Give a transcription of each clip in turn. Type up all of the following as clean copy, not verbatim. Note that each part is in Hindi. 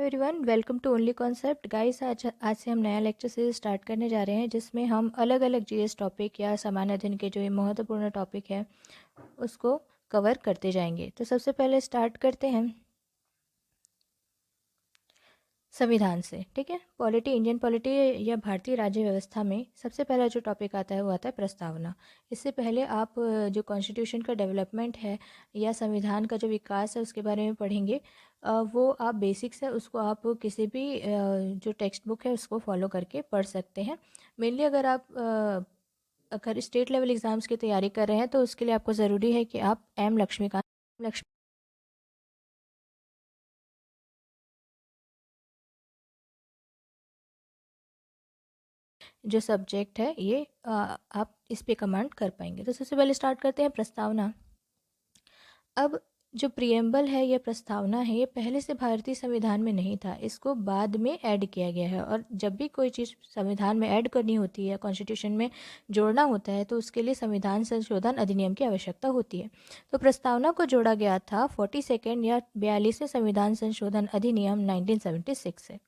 Everyone, welcome to only concept guys. आज से हम नया लेक्चर सीरीज स्टार्ट करने जा रहे हैं जिसमें हम अलग अलग जीएस टॉपिक या सामान्य अध्ययन के जो ये महत्वपूर्ण टॉपिक है उसको कवर करते जाएंगे। तो सबसे पहले स्टार्ट करते हैं संविधान से। ठीक है, पॉलिटी, इंडियन पॉलिटी या भारतीय राज्य व्यवस्था में सबसे पहला जो टॉपिक आता है वो आता है प्रस्तावना। इससे पहले आप जो कॉन्स्टिट्यूशन का डेवलपमेंट है या संविधान का जो विकास है उसके बारे में पढ़ेंगे। वो आप बेसिक्स है उसको आप किसी भी जो टेक्स्ट बुक है उसको फॉलो करके पढ़ सकते हैं। मेनली अगर स्टेट लेवल एग्ज़ाम्स की तैयारी कर रहे हैं तो उसके लिए आपको ज़रूरी है कि आप एम लक्ष्मीकांत जो सब्जेक्ट है ये आप इस पे कमांड कर पाएंगे। तो सबसे पहले स्टार्ट करते हैं प्रस्तावना। अब जो प्रियम्बल है या प्रस्तावना है ये पहले से भारतीय संविधान में नहीं था, इसको बाद में ऐड किया गया है। और जब भी कोई चीज़ संविधान में ऐड करनी होती है, कॉन्स्टिट्यूशन में जोड़ना होता है, तो उसके लिए संविधान संशोधन अधिनियम की आवश्यकता होती है। तो प्रस्तावना को जोड़ा गया था 42 या 42वें संविधान संशोधन अधिनियम 1976 से।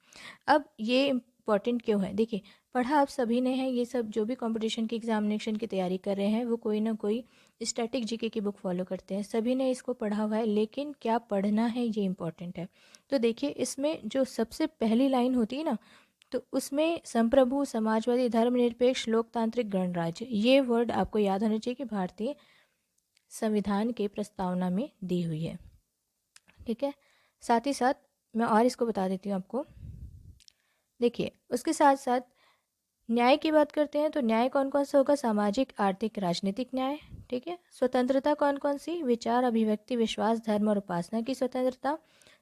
अब ये इम्पॉर्टेंट क्यों है, देखिए पढ़ा आप सभी ने है, ये सब जो भी कंपटीशन की एग्जामिनेशन की तैयारी कर रहे हैं वो कोई ना कोई स्टैटिक जीके की बुक फॉलो करते हैं, सभी ने इसको पढ़ा हुआ है, लेकिन क्या पढ़ना है ये इम्पॉर्टेंट है। तो देखिए इसमें जो सबसे पहली लाइन होती है ना, तो उसमें संप्रभु, समाजवादी, धर्मनिरपेक्ष, लोकतांत्रिक, गणराज्य, ये वर्ड आपको याद होना चाहिए कि भारतीय संविधान के प्रस्तावना में दी हुई है। ठीक है, साथ ही साथ मैं और इसको बता देती हूँ आपको। देखिए उसके साथ साथ न्याय की बात करते हैं तो न्याय कौन कौन सा होगा, सामाजिक, आर्थिक, राजनीतिक न्याय। ठीक है, स्वतंत्रता कौन कौन सी, विचार, अभिव्यक्ति, विश्वास, धर्म और उपासना की स्वतंत्रता,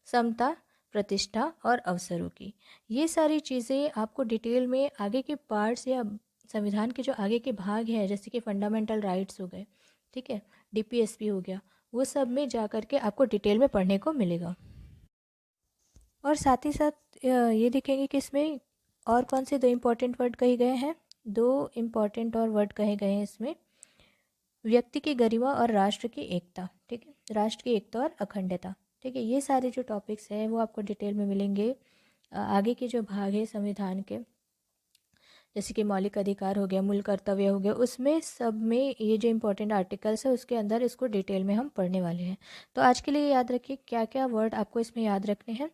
समता, प्रतिष्ठा और अवसरों की। ये सारी चीज़ें आपको डिटेल में आगे के पार्ट्स या संविधान के जो आगे के भाग हैं, जैसे कि फंडामेंटल राइट्स हो गए, ठीक है, डीपीएसपी हो गया, वो सब में जा करके आपको डिटेल में पढ़ने को मिलेगा। और साथ ही साथ ये देखेंगे कि इसमें और कौन से दो इम्पॉर्टेंट वर्ड कहे गए हैं। दो इम्पॉर्टेंट और वर्ड कहे गए हैं इसमें, व्यक्ति की गरिमा और राष्ट्र की एकता। ठीक है, राष्ट्र की एकता और अखंडता। ठीक है, ये सारे जो टॉपिक्स हैं वो आपको डिटेल में मिलेंगे आगे के जो भाग है संविधान के, जैसे कि मौलिक अधिकार हो गया, मूल कर्तव्य हो गया, उसमें सब में ये जो इम्पोर्टेंट आर्टिकल्स है उसके अंदर इसको डिटेल में हम पढ़ने वाले हैं। तो आज के लिए याद रखिए क्या क्या वर्ड आपको इसमें याद रखने हैं।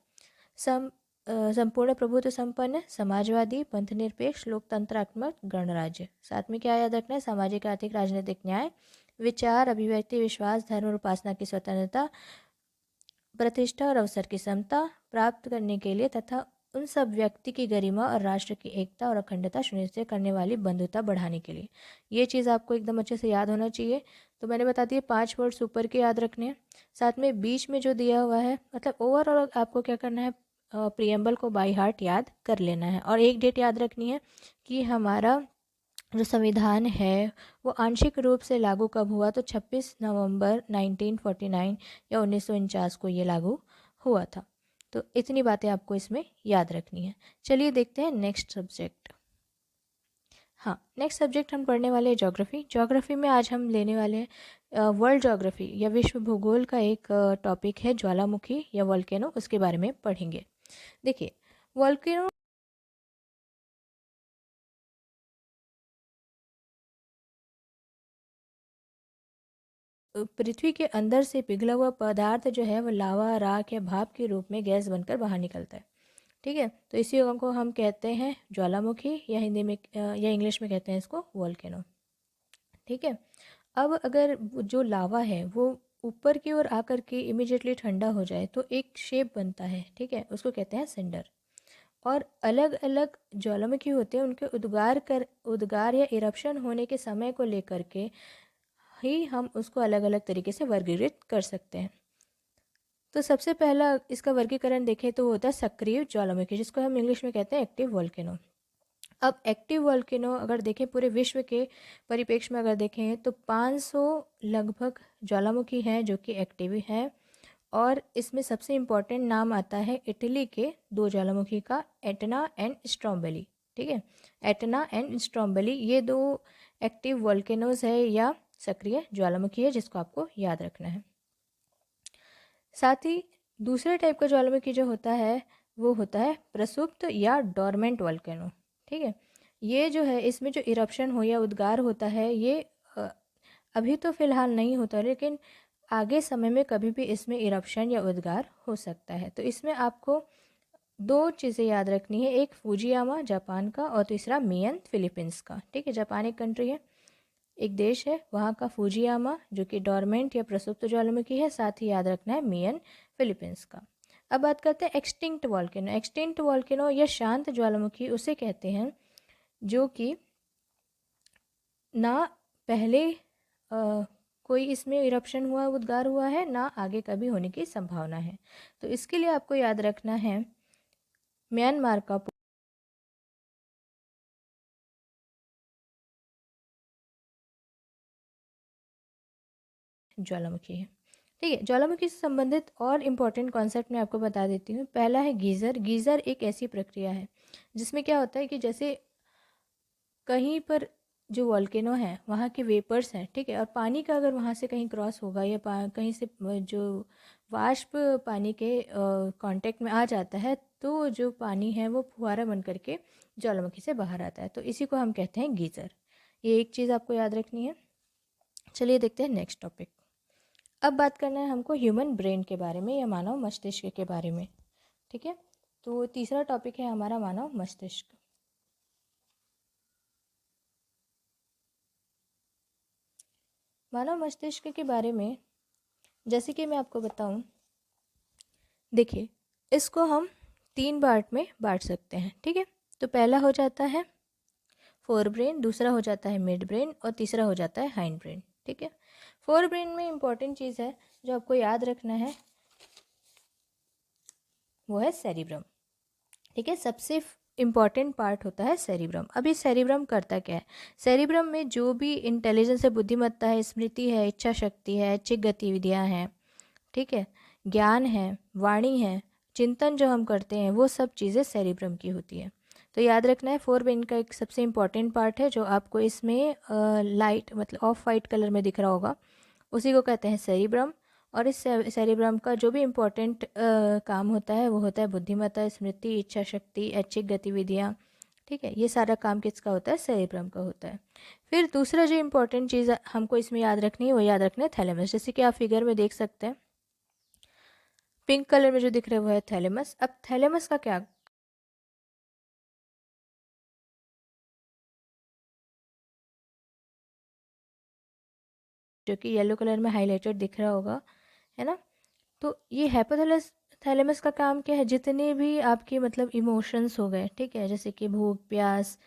संपूर्ण प्रभुत्व संपन्न, समाजवादी, पंथ निरपेक्ष, लोकतंत्रात्मक, गणराज्य। साथ में क्या याद रखना है, सामाजिक, आर्थिक, राजनीतिक न्याय, विचार, अभिव्यक्ति, विश्वास, धर्म और उपासना की स्वतंत्रता, प्रतिष्ठा और अवसर की समता प्राप्त करने के लिए तथा उन सब व्यक्ति की गरिमा और राष्ट्र की एकता और अखंडता सुनिश्चित करने वाली बंधुता बढ़ाने के लिए। ये चीज़ आपको एकदम अच्छे से याद होना चाहिए। तो मैंने बता दिया 5 वर्ड्स ऊपर के याद रखने हैं। साथ में बीच में जो दिया हुआ है, मतलब ओवरऑल आपको क्या करना है, प्रियम्बल को बाय हार्ट याद कर लेना है। और एक डेट याद रखनी है कि हमारा जो संविधान है वो आंशिक रूप से लागू कब हुआ, तो 26 नवंबर 1949 या 1949 को ये लागू हुआ था। तो इतनी बातें आपको इसमें याद रखनी है। चलिए देखते हैं नेक्स्ट सब्जेक्ट। हाँ, नेक्स्ट सब्जेक्ट हम पढ़ने वाले हैं ज्योग्राफी। ज्योग्राफी में आज हम लेने वाले हैं वर्ल्ड ज्योग्राफी या विश्व भूगोल का एक टॉपिक है ज्वालामुखी या वोल्केनो, उसके बारे में पढ़ेंगे। देखिए वोल्केनो पृथ्वी के अंदर से पिघला हुआ पदार्थ जो है वो लावा, राख या भाप के रूप में गैस बनकर बाहर निकलता है। ठीक है, तो इसी को हम कहते हैं ज्वालामुखी या हिंदी में या इंग्लिश में कहते हैं इसको वोल्केनो। ठीक है, अब अगर जो लावा है वो ऊपर की ओर आकर के इमिजिएटली ठंडा हो जाए तो एक शेप बनता है। ठीक है, उसको कहते हैं सिंडर। और अलग अलग ज्वालामुखी होते हैं, उनके उद्गार या इरप्शन होने के समय को लेकर के ही हम उसको अलग अलग तरीके से वर्गीकृत कर सकते हैं। तो सबसे पहला इसका वर्गीकरण देखें तो वो होता है सक्रिय ज्वालामुखी, जिसको हम इंग्लिश में कहते हैं एक्टिव वोल्केनो। अब एक्टिव वोल्केनो अगर देखें पूरे विश्व के परिप्रेक्ष्य में अगर देखें तो 500 लगभग ज्वालामुखी हैं जो कि एक्टिव हैं। और इसमें सबसे इम्पॉर्टेंट नाम आता है इटली के दो ज्वालामुखी का, एटना एंड स्ट्रोम्बोली। ठीक है, एटना एंड स्ट्रोम्बोली ये दो एक्टिव वोल्केनोज है या सक्रिय ज्वालामुखी है, जिसको आपको याद रखना है। साथ ही दूसरे टाइप का ज्वालामुखी जो होता है वो होता है प्रसुप्त या डोरमेंट वॉल्केनो। ठीक है, ये जो है इसमें जो इरप्शन हो या उद्गार होता है ये अ, अभी तो फ़िलहाल नहीं होता, लेकिन आगे समय में कभी भी इसमें इरप्शन या उद्गार हो सकता है। तो इसमें आपको दो चीज़ें याद रखनी है, एक फूजियामा जापान का और तीसरा मियन फिलीपींस का। ठीक है, जापान एक कंट्री है, एक देश है, वहाँ का फूजियामा जो कि डोरमेंट या प्रसुप्त ज्वालामुखी है, साथ ही याद रखना है मियन फिलीपींस का। अब बात करते हैं एक्सटिंक्ट वॉल्केनो। एक्सटिंक्ट वॉल्केनो या शांत ज्वालामुखी उसे कहते हैं जो कि ना पहले कोई इसमें इरप्शन हुआ उद्गार हुआ है, ना आगे कभी होने की संभावना है। तो इसके लिए आपको याद रखना है म्यांमार का ज्वालामुखी है। ठीक है, ज्वालामुखी से संबंधित और इम्पोर्टेंट कॉन्सेप्ट मैं आपको बता देती हूँ। पहला है गीज़र। गीज़र एक ऐसी प्रक्रिया है जिसमें क्या होता है कि जैसे कहीं पर जो वॉल्केनो है वहाँ के वेपर्स हैं, ठीक है, और पानी का अगर वहाँ से कहीं क्रॉस होगा या कहीं से जो वाष्प पानी के कांटेक्ट में आ जाता है, तो जो पानी है वो फुहारा बन करके ज्वालामुखी से बाहर आता है, तो इसी को हम कहते हैं गीज़र। ये एक चीज़ आपको याद रखनी है। चलिए देखते हैं नेक्स्ट टॉपिक। अब बात करना है हमको ह्यूमन ब्रेन के बारे में या मानव मस्तिष्क के बारे में। ठीक है, तो तीसरा टॉपिक है हमारा मानव मस्तिष्क। मानव मस्तिष्क के बारे में जैसे कि मैं आपको बताऊं, देखिए इसको हम तीन पार्ट में बांट सकते हैं। ठीक है, तो पहला हो जाता है फोर ब्रेन, दूसरा हो जाता है मिड ब्रेन और तीसरा हो जाता है हाइंड ब्रेन। ठीक है, फोर ब्रेन में इंपॉर्टेंट चीज़ है जो आपको याद रखना है वो है सेरिब्रम। ठीक है, सबसे इम्पॉर्टेंट पार्ट होता है सेरिब्रम। अभी सेरिब्रम करता क्या है? सेरिब्रम में जो भी इंटेलिजेंस है, बुद्धिमत्ता है, स्मृति है, इच्छा शक्ति है, ऐच्छिक गतिविधियाँ हैं, ठीक है, ज्ञान है, वाणी है, चिंतन जो हम करते हैं, वो सब चीज़ें सेरिब्रम की होती है। तो याद रखना है फोर ब्रेन का एक सबसे इम्पॉर्टेंट पार्ट है जो आपको इसमें लाइट मतलब ऑफ वाइट कलर में दिख रहा होगा, उसी को कहते हैं सेरिब्रम। और इस सेरिब्रम का जो भी इम्पोर्टेंट काम होता है वो होता है बुद्धिमत्ता, स्मृति, इच्छा शक्ति, ऐच्छिक गतिविधियाँ। ठीक है, ये सारा काम किसका होता है? सेरिब्रम का होता है। फिर दूसरा जो इम्पोर्टेंट चीज़ हमको इसमें याद रखनी है वो याद रखना है थैलेमस। जैसे कि आप फिगर में देख सकते हैं, पिंक कलर में जो दिख रहा है वो है थैलेमस। अब थैलेमस का क्या, जो कि येलो कलर में हाईलाइटेड दिख रहा होगा, है ना, तो ये हाइपोथैलेमस थैलेमस का काम क्या है? जितने भी आपके मतलब इमोशंस हो गए, ठीक है, जैसे कि भूख, प्यास,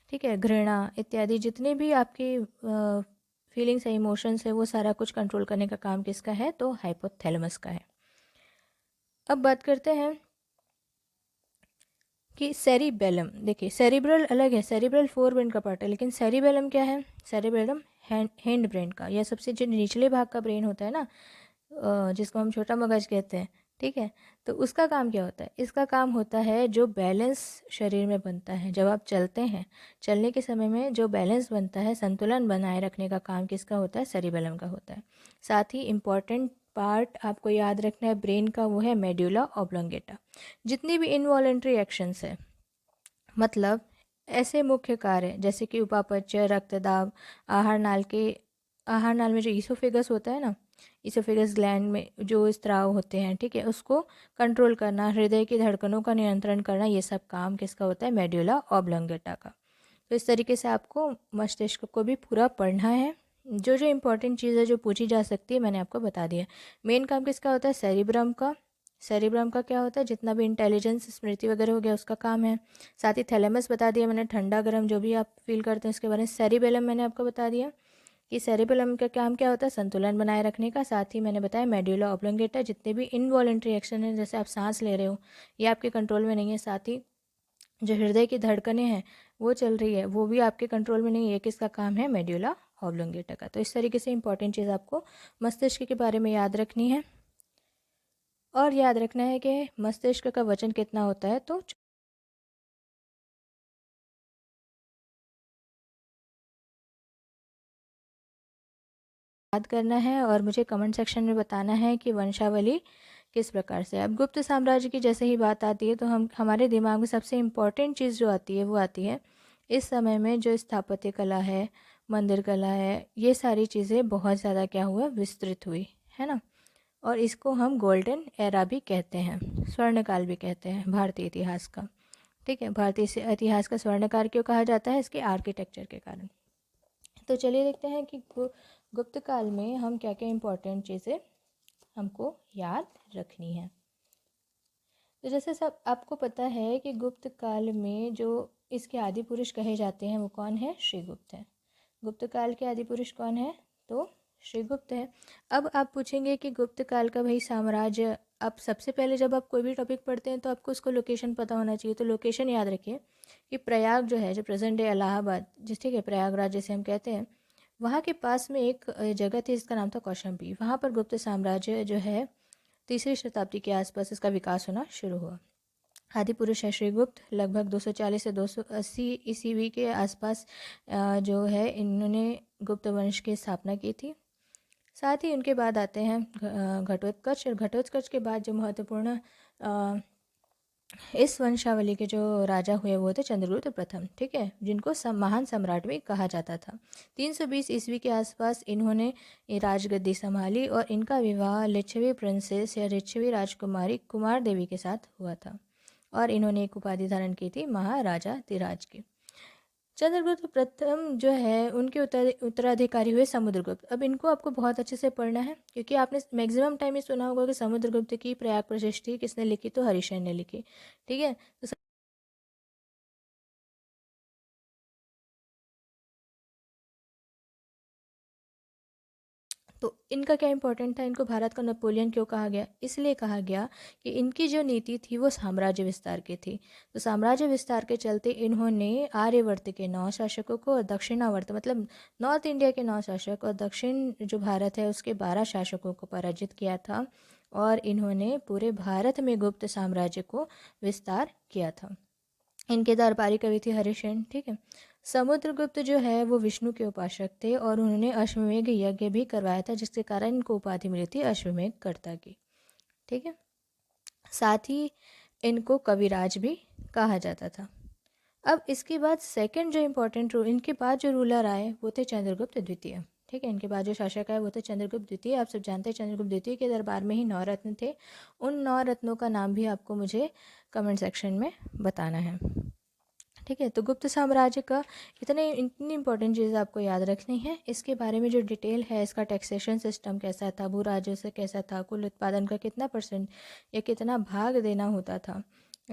ठीक है, घृणा इत्यादि, जितने भी आपके फीलिंग्स है, इमोशंस है, वो सारा कुछ कंट्रोल करने का काम किसका है? तो हाइपोथैलेमस का है। अब बात करते हैं कि सेरिबेलम। देखिए सेरिब्रल अलग है, सेरिब्रल फोर ब्रेन का पार्ट है, लेकिन सेरिबेलम क्या है? सेरिबेलम हैंड ब्रेन का, या सबसे जो निचले भाग का ब्रेन होता है ना, जिसको हम छोटा मगज कहते हैं, ठीक है, तो उसका काम क्या होता है? इसका काम होता है जो बैलेंस शरीर में बनता है, जब आप चलते हैं, चलने के समय में जो बैलेंस बनता है, संतुलन बनाए रखने का काम किसका होता है? सेरिबेलम का होता है। साथ ही इम्पॉर्टेंट पार्ट आपको याद रखना है ब्रेन का, वो है मेड्यूला ऑब्लोंगेटा। जितनी भी इनवॉलेंट्री एक्शंस है, मतलब ऐसे मुख्य कार्य जैसे कि उपापचय, रक्तदाब, आहार नाल के आहार नाल में जो ईसोफेगस होता है ना, ईसोफेगस ग्लैंड में जो स्त्राव होते हैं, ठीक है, उसको कंट्रोल करना, हृदय की धड़कनों का नियंत्रण करना, ये सब काम किसका होता है? मेड्यूला ऑब्लोंगेटा का। तो इस तरीके से आपको मस्तिष्क को भी पूरा पढ़ना है। जो जो इम्पोर्टेंट चीज़ है जो पूछी जा सकती है मैंने आपको बता दिया। मेन काम किसका होता है? सेरिब्रम का। सेरिब्रम का क्या होता है? जितना भी इंटेलिजेंस, स्मृति वगैरह हो गया उसका काम है। साथ ही थैलेमस बता दिया मैंने, ठंडा गर्म जो भी आप फील करते हैं उसके बारे में। सेरिबेलम मैंने आपको बता दिया कि सेरिबेलम का काम क्या होता है? संतुलन बनाए रखने का। साथ ही मैंने बताया मेड्यूला ऑब्लोंगेटा, जितने भी इनवॉलेंट्री एक्शन है, जैसे आप सांस ले रहे हो, ये आपके कंट्रोल में नहीं है। साथ ही जो हृदय की धड़कनें हैं वो चल रही है, वो भी आपके कंट्रोल में नहीं है, किसका काम है? मेड्यूला ऑब्लोंगेटा का। तो इस तरीके से इंपॉर्टेंट चीज़ आपको मस्तिष्क के बारे में याद रखनी है। और याद रखना है कि मस्तिष्क का वजन कितना होता है, तो याद करना है और मुझे कमेंट सेक्शन में बताना है कि वंशावली किस प्रकार से। अब गुप्त साम्राज्य की जैसे ही बात आती है तो हमारे दिमाग में सबसे इम्पॉर्टेंट चीज़ जो आती है वो आती है इस समय में जो स्थापत्य कला है, मंदिर कला है, ये सारी चीज़ें बहुत ज़्यादा क्या हुआ, विस्तृत हुई, है ना। और इसको हम गोल्डन एरा भी कहते हैं, स्वर्णकाल भी कहते हैं भारतीय इतिहास का। ठीक है, भारतीय इतिहास का स्वर्णकाल क्यों कहा जाता है, इसके आर्किटेक्चर के कारण। तो चलिए देखते हैं कि गुप्त काल में हम क्या क्या इम्पोर्टेंट चीज़ें हमको याद रखनी है। तो जैसे सब आपको पता है कि गुप्त काल में जो इसके आदि पुरुष कहे जाते हैं वो कौन है, श्रीगुप्त है। गुप्त काल के आदि पुरुष कौन है, तो श्रीगुप्त है। अब आप पूछेंगे कि गुप्त काल का भाई साम्राज्य, अब सबसे पहले जब आप कोई भी टॉपिक पढ़ते हैं तो आपको उसको लोकेशन पता होना चाहिए। तो लोकेशन याद रखिए कि प्रयाग जो है, जो प्रेजेंट डे इलाहाबाद, जिस ठीक है प्रयागराज जैसे हम कहते हैं, वहाँ के पास में एक जगह थी जिसका नाम था कौशंबी। वहाँ पर गुप्त साम्राज्य जो है 3री शताब्दी के आसपास इसका विकास होना शुरू हुआ। आदि पुरुष है श्रीगुप्त, लगभग 240 से 280 ईस्वी के आसपास जो है इन्होंने गुप्त वंश की स्थापना की थी। साथ ही उनके बाद आते हैं घटोत्कच, और घटोत्कच के बाद जो महत्वपूर्ण इस वंशावली के जो राजा हुए वो थे चंद्रगुप्त प्रथम, ठीक है, जिनको महान सम्राट भी कहा जाता था। 320 ईस्वी के आसपास इन्होंने ये राजगद्दी संभाली और इनका विवाह लिच्छवी प्रिंसेस या लिच्छवी राजकुमारी कुमार देवी के साथ हुआ था और इन्होंने एक उपाधि धारण की थी महाराजा धीराज की। चंद्रगुप्त प्रथम जो है उनके उत्तराधिकारी हुए समुद्रगुप्त। अब इनको आपको बहुत अच्छे से पढ़ना है क्योंकि आपने मैक्सिमम टाइम ये सुना होगा कि समुद्रगुप्त की प्रयाग प्रशस्ति किसने लिखी, तो हरिशयन ने लिखी। ठीक है, तो तो इनका क्या इंपॉर्टेंट था, इनको भारत का नेपोलियन क्यों कहा गया, इसलिए कहा गया कि इनकी जो नीति थी वो साम्राज्य विस्तार की थी। तो साम्राज्य विस्तार के चलते इन्होंने आर्यवर्त के 9 शासकों को और दक्षिणावर्त मतलब नॉर्थ इंडिया के 9 शासक और दक्षिण जो भारत है उसके 12 शासकों को पराजित किया था और इन्होंने पूरे भारत में गुप्त साम्राज्य को विस्तार किया था। इनके दरबारी कवि थे हरिशयन। ठीक है, समुद्रगुप्त जो है वो विष्णु के उपासक थे और उन्होंने अश्वमेघ यज्ञ भी करवाया था जिसके कारण इनको उपाधि मिली थी अश्वमेघ कर्ता की। ठीक है, साथ ही इनको कविराज भी कहा जाता था। अब इसके बाद सेकंड जो इम्पोर्टेंट रूल, इनके बाद जो रूलर आए वो थे चंद्रगुप्त द्वितीय। ठीक है, इनके बाद जो शासक आए वो थे चंद्रगुप्त द्वितीय। आप सब जानते हैं चंद्रगुप्त द्वितीय के दरबार में ही 9 रत्न थे। उन 9 रत्नों का नाम भी आपको मुझे कमेंट सेक्शन में बताना है। ठीक है, तो गुप्त साम्राज्य का इतनी इंपॉर्टेंट चीज़ आपको याद रखनी है। इसके बारे में जो डिटेल है, इसका टैक्सेशन सिस्टम कैसा था, भू राजस्व कैसा था, कुल उत्पादन का कितना % या कितना भाग देना होता था,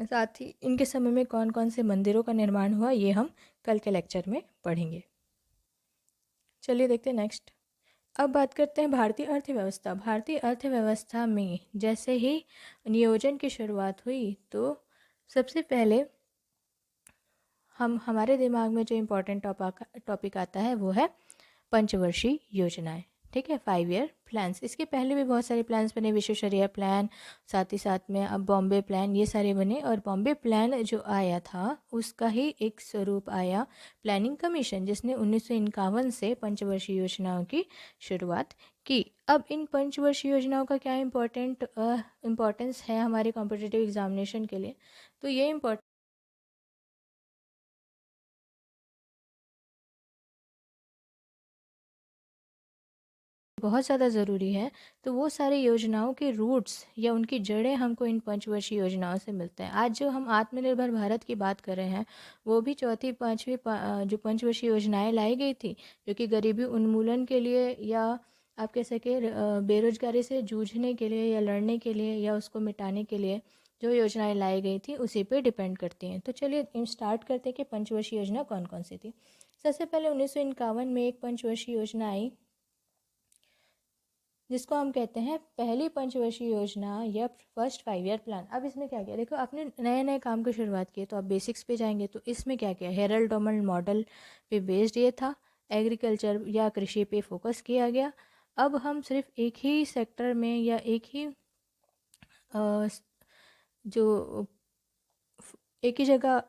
साथ ही इनके समय में कौन कौन से मंदिरों का निर्माण हुआ, ये हम कल के लेक्चर में पढ़ेंगे। चलिए देखते हैं नेक्स्ट। अब बात करते हैं भारतीय अर्थव्यवस्था। भारतीय अर्थव्यवस्था में जैसे ही नियोजन की शुरुआत हुई तो सबसे पहले हमारे दिमाग में जो इम्पोर्टेंट टॉपिक आता है वो है पंचवर्षीय योजनाएं। ठीक है, 5 ईयर प्लान्स। इसके पहले भी बहुत सारे प्लान्स बने, विश्वेश्वरैया प्लान, साथ ही साथ में अब बॉम्बे प्लान, ये सारे बने। और बॉम्बे प्लान जो आया था उसका ही एक स्वरूप आया प्लानिंग कमीशन, जिसने 1951 से पंचवर्षीय योजनाओं की शुरुआत की। अब इन पंचवर्षीय योजनाओं का क्या इम्पोर्टेंस है हमारे कॉम्पिटिटिव एग्जामिनेशन के लिए, तो ये इम्पोर्टेंट बहुत ज़्यादा ज़रूरी है। तो वो सारी योजनाओं के रूट्स या उनकी जड़ें हमको इन पंचवर्षीय योजनाओं से मिलते हैं। आज जो हम आत्मनिर्भर भारत की बात कर रहे हैं वो भी चौथी पाँचवीं जो पंचवर्षीय योजनाएं लाई गई थी, जो कि गरीबी उन्मूलन के लिए या आप कह सके बेरोजगारी से जूझने के लिए या लड़ने के लिए या उसको मिटाने के लिए जो योजनाएं लाई गई थी उसी पे डिपेंड करती हैं। तो चलिए स्टार्ट करते हैं कि पंचवर्षीय योजना कौन कौन सी थी। सबसे पहले 1951 में एक पंचवर्षीय योजना आई जिसको हम कहते हैं पहली पंचवर्षीय योजना या फर्स्ट 5 ईयर प्लान। अब इसमें क्या किया, देखो आपने नए नए काम की शुरुआत की तो आप बेसिक्स पे जाएंगे। तो इसमें क्या किया, हेरल्ड डोमन मॉडल पे बेस्ड ये था, एग्रीकल्चर या कृषि पे फोकस किया गया। अब हम सिर्फ एक ही सेक्टर में या एक ही जो एक ही जगह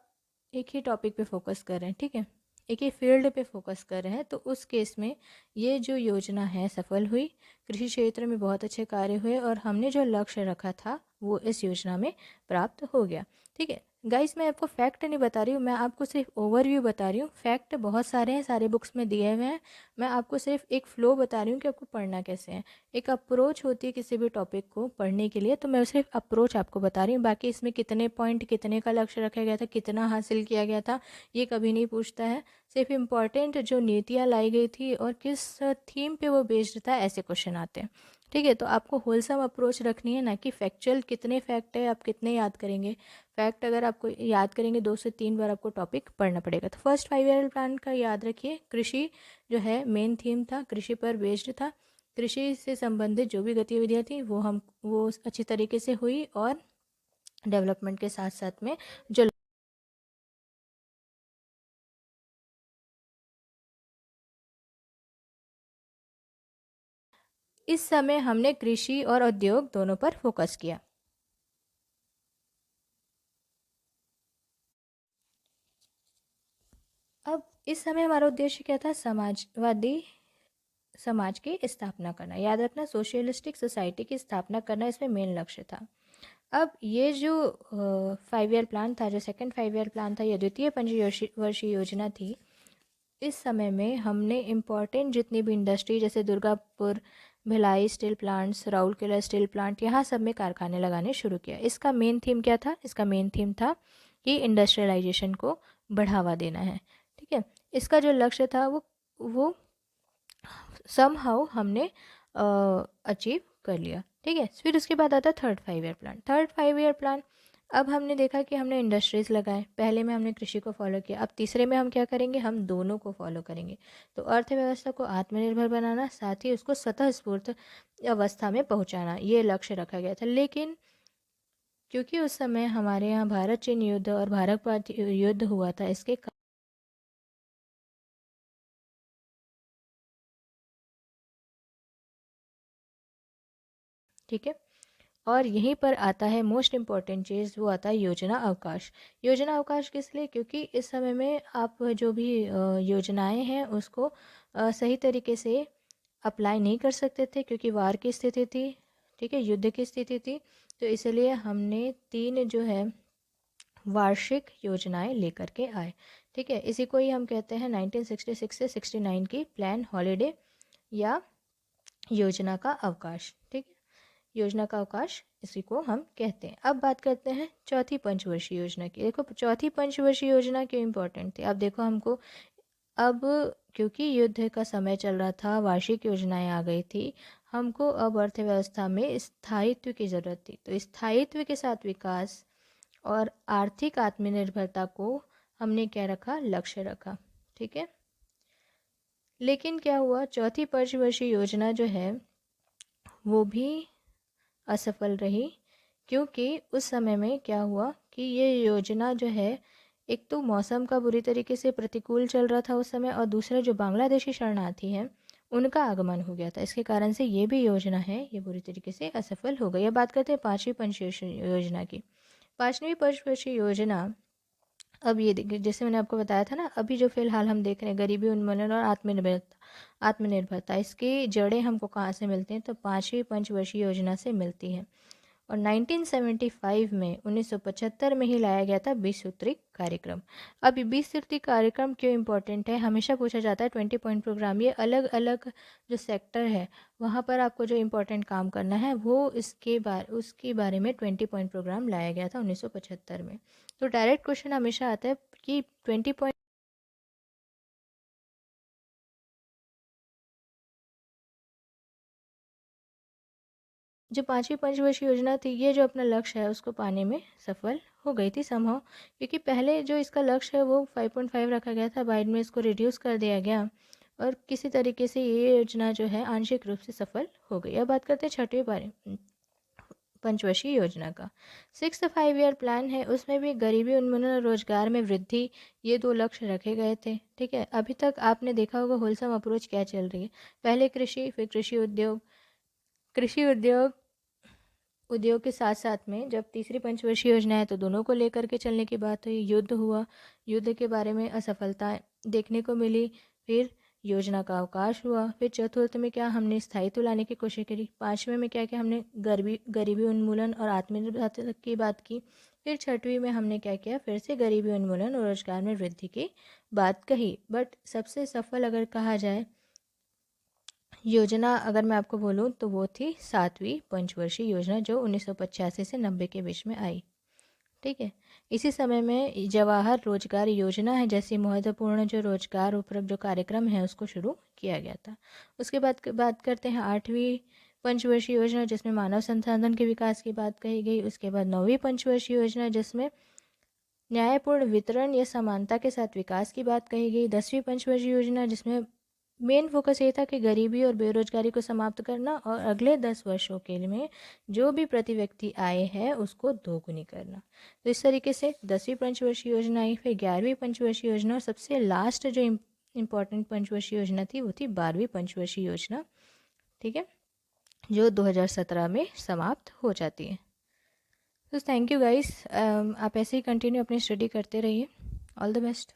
एक ही टॉपिक पे फोकस कर रहे हैं। ठीक है, एक ही फील्ड पे फोकस कर रहे हैं, तो उस केस में ये जो योजना है सफल हुई। कृषि क्षेत्र में बहुत अच्छे कार्य हुए और हमने जो लक्ष्य रखा था वो इस योजना में प्राप्त हो गया। ठीक है गाइस, मैं आपको फैक्ट नहीं बता रही हूँ, मैं आपको सिर्फ ओवरव्यू बता रही हूँ। फैक्ट बहुत सारे हैं, सारे बुक्स में दिए हुए हैं। मैं आपको सिर्फ एक फ़्लो बता रही हूँ कि आपको पढ़ना कैसे है। एक अप्रोच होती है किसी भी टॉपिक को पढ़ने के लिए, तो मैं सिर्फ अप्रोच आपको बता रही हूँ। बाकी इसमें कितने पॉइंट, कितने का लक्ष्य रखा गया था, कितना हासिल किया गया था, ये कभी नहीं पूछता है। सिर्फ इम्पॉर्टेंट जो नीतियाँ लाई गई थी और किस थीम पे वो बेस्ड था, ऐसे क्वेश्चन आते हैं। ठीक है, तो आपको होलसम अप्रोच रखनी है, ना कि फैक्चुअल कितने फैक्ट है आप कितने याद करेंगे। फैक्ट अगर आपको याद करेंगे 2 से 3 बार आपको टॉपिक पढ़ना पड़ेगा। तो फर्स्ट 5 ईयर प्लान का याद रखिए, कृषि जो है मेन थीम था, कृषि पर बेस्ड था। कृषि से संबंधित जो भी गतिविधियाँ थी वो अच्छी तरीके से हुई, और डेवलपमेंट के साथ साथ में जो इस समय हमने कृषि और उद्योग दोनों पर फोकस किया। अब इस समय हमारा उद्देश्य क्या था, समाजवादी समाज की स्थापना करना। याद रखना, सोशलिस्टिक सोसाइटी की स्थापना करना इसमें मेन लक्ष्य था। अब ये जो 5 ईयर प्लान था, जो सेकंड 5 ईयर प्लान था, ये द्वितीय पंचवर्षीय योजना थी। इस समय में हमने इम्पॉर्टेंट जितनी भी इंडस्ट्री, जैसे Durgapur Bhilai steel plants, Rourkela steel plant, यहाँ सब में कारखाने लगाने शुरू किया। इसका मेन थीम क्या था, इसका मेन थीम था कि इंडस्ट्रियलाइजेशन को बढ़ावा देना है। ठीक है, इसका जो लक्ष्य था वो समहाउ हमने अचीव कर लिया। ठीक है, फिर उसके बाद आता है third 5 year plan. Third 5 year plan, अब हमने देखा कि हमने इंडस्ट्रीज़ लगाए, पहले में हमने कृषि को फॉलो किया, अब तीसरे में हम क्या करेंगे, हम दोनों को फॉलो करेंगे। तो अर्थव्यवस्था को आत्मनिर्भर बनाना, साथ ही उसको स्वतः स्फूर्त अवस्था में पहुंचाना, ये लक्ष्य रखा गया था। लेकिन क्योंकि उस समय हमारे यहाँ भारत चीन युद्ध और भारत पाक युद्ध हुआ था, इसके ठीक है, और यहीं पर आता है मोस्ट इम्पॉर्टेंट चीज़, वो आता है योजना अवकाश। योजना अवकाश किस लिए, क्योंकि इस समय में आप जो भी योजनाएं हैं उसको सही तरीके से अप्लाई नहीं कर सकते थे, क्योंकि वार की स्थिति थी। ठीक है, युद्ध की स्थिति थी। तो इसलिए हमने 3 जो है वार्षिक योजनाएं लेकर के आए। ठीक है, इसी को ही हम कहते हैं 1966 से 69 की प्लान हॉलीडे या योजना का अवकाश। ठीक है, योजना का अवकाश इसी को हम कहते हैं। अब बात करते हैं चौथी पंचवर्षीय योजना की। देखो, चौथी पंचवर्षीय योजना क्यों इम्पोर्टेंट थी। अब देखो, हमको अब क्योंकि युद्ध का समय चल रहा था, वार्षिक योजनाएं आ गई थी, हमको अब अर्थव्यवस्था में स्थायित्व की ज़रूरत थी। तो स्थायित्व के साथ विकास और आर्थिक आत्मनिर्भरता को हमने क्या रखा, लक्ष्य रखा। ठीक है, लेकिन क्या हुआ, चौथी पंचवर्षीय योजना जो है वो भी असफल रही। क्योंकि उस समय में क्या हुआ कि ये योजना जो है, एक तो मौसम का बुरी तरीके से प्रतिकूल चल रहा था उस समय, और दूसरा जो बांग्लादेशी शरणार्थी हैं उनका आगमन हो गया था। इसके कारण से ये भी योजना है, ये बुरी तरीके से असफल हो गई। अब बात करते हैं पांचवी पंचवर्षीय योजना की। पांचवी पंचवर्षीय योजना, अब ये देखिए, जैसे मैंने आपको बताया था ना, अभी जो फिलहाल हम देख रहे हैं गरीबी उन्मूलन और आत्मनिर्भरता, आत्मनिर्भरता, इसकी जड़ें हमको कहाँ से मिलती हैं, तो पांचवी पंचवर्षीय योजना से मिलती हैं। और 1975 में 1975 में ही लाया गया था 20 सूत्री कार्यक्रम। अब ये 20 सूत्री कार्यक्रम क्यों इम्पोर्टेंट है, हमेशा पूछा जाता है। 20 पॉइंट प्रोग्राम, ये अलग अलग जो सेक्टर है वहाँ पर आपको जो इम्पोर्टेंट काम करना है वो उसके बारे में 20 पॉइंट प्रोग्राम लाया गया था 1975 में। तो डायरेक्ट क्वेश्चन हमेशा आता है कि 20 पॉइंट, जो पांचवी पंचवर्षीय योजना थी, ये जो अपना लक्ष्य है उसको पाने में सफल हो गई थी समहाउ। क्योंकि पहले जो इसका लक्ष्य है वो 5.5 रखा गया था, बाद में इसको रिड्यूस कर दिया गया, और किसी तरीके से ये योजना जो है आंशिक रूप से सफल हो गई। अब बात करते हैं छठवीं पंचवर्षीय योजना का। 6th 5 ईयर प्लान है, उसमें भी गरीबी उन्मूलन और रोजगार में वृद्धि, ये 2 लक्ष्य रखे गए थे। ठीक है, अभी तक आपने देखा होगा होलसम अप्रोच क्या चल रही है, पहले कृषि, फिर कृषि उद्योग, कृषि उद्योग उद्योग के साथ साथ में जब तीसरी पंचवर्षीय योजना है तो दोनों को लेकर के चलने की बात हुई। युद्ध हुआ, युद्ध के बारे में असफलता देखने को मिली। फिर योजना का अवकाश हुआ। फिर चतुर्थ में क्या, हमने स्थायित्व लाने की कोशिश करी। पाँचवें में क्या किया, हमने गरीबी उन्मूलन और आत्मनिर्भरता की बात की। फिर छठवीं में हमने क्या किया, फिर से गरीबी उन्मूलन और रोजगार में वृद्धि की बात कही। बट सबसे सफल अगर कहा जाए योजना, अगर मैं आपको बोलूँ तो वो थी 7वीं पंचवर्षीय योजना, जो 1985 से 90 के बीच में आई। ठीक है। इसी समय में जवाहर रोजगार योजना है जैसी महत्वपूर्ण जो रोजगार उपलब्ध जो कार्यक्रम है उसको शुरू किया गया था। उसके बाद बात करते हैं 8वीं पंचवर्षीय योजना, जिसमें मानव संसाधन के विकास की बात कही गई। उसके बाद 9वीं पंचवर्षीय योजना, जिसमें न्यायपूर्ण वितरण या समानता के साथ विकास की बात कही गई। 10वीं पंचवर्षीय योजना, जिसमें मेन फोकस ये था कि गरीबी और बेरोजगारी को समाप्त करना और अगले 10 वर्षों के लिए जो भी प्रति व्यक्ति आय है उसको दोगुनी करना। तो इस तरीके से 10वीं पंचवर्षीय योजना आई। फिर 11वीं पंचवर्षीय योजना और सबसे लास्ट जो इम्पोर्टेंट पंचवर्षीय योजना थी वो थी 12वीं पंचवर्षीय योजना। ठीक है, जो 2017 में समाप्त हो जाती है। तो थैंक यू गाइस, आप ऐसे ही कंटिन्यू अपनी स्टडी करते रहिए। All the best.